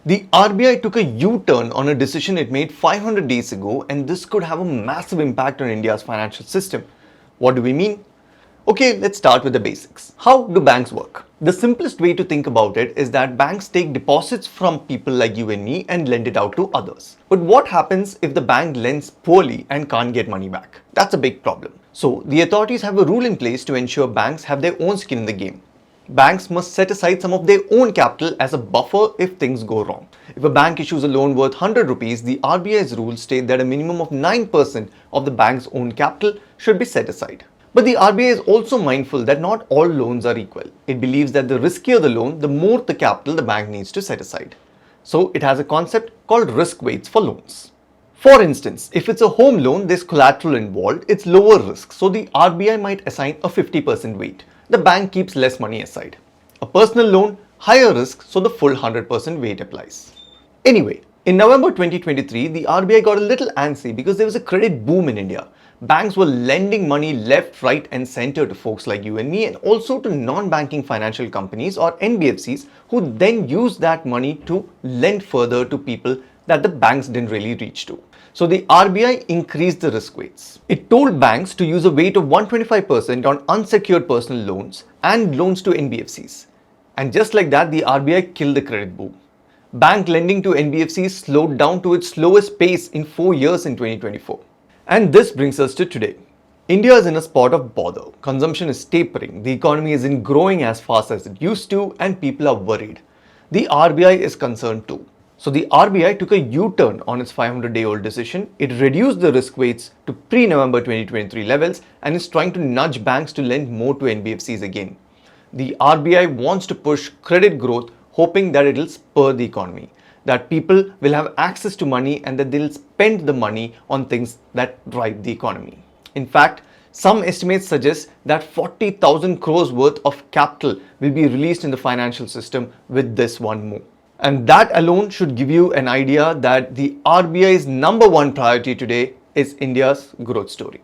The RBI took a U-turn on a decision it made 500 days ago, and this could have a massive impact on India's financial system. What do we mean? Okay, let's start with the basics. How do banks work? The simplest way to think about it is that banks take deposits from people like you and me and lend it out to others. But what happens if the bank lends poorly and can't get money back? That's a big problem. So the authorities have a rule in place to ensure banks have their own skin in the game. Banks must set aside some of their own capital as a buffer if things go wrong. If a bank issues a loan worth 100 rupees, the RBI's rules state that a minimum of 9% of the bank's own capital should be set aside. But the RBI is also mindful that not all loans are equal. It believes that the riskier the loan, the more the capital the bank needs to set aside. So it has a concept called risk weights for loans. For instance, if it's a home loan, there's collateral involved, it's lower risk, so the RBI might assign a 50% weight. The bank keeps less money aside. A personal loan, higher risk, so the full 100% weight applies. Anyway, in November 2023, the RBI got a little antsy because there was a credit boom in India. Banks were lending money left, right and center to folks like you and me, and also to non-banking financial companies or NBFCs, who then used that money to lend further to people that the banks didn't really reach to. So the RBI increased the risk weights. It told banks to use a weight of 125% on unsecured personal loans and loans to NBFCs. And just like that, the RBI killed the credit boom. Bank lending to NBFCs slowed down to its slowest pace in 4 years in 2024. And this brings us to today. India is in a spot of bother. Consumption is tapering, the economy isn't growing as fast as it used to, and people are worried. The RBI is concerned too. So the RBI took a U-turn on its 500-day-old decision. It reduced the risk weights to pre-November 2023 levels and is trying to nudge banks to lend more to NBFCs again. The RBI wants to push credit growth, hoping that it will spur the economy, that people will have access to money and that they'll spend the money on things that drive the economy. In fact, some estimates suggest that 40,000 crores worth of capital will be released in the financial system with this one move. And that alone should give you an idea that the RBI's number one priority today is India's growth story.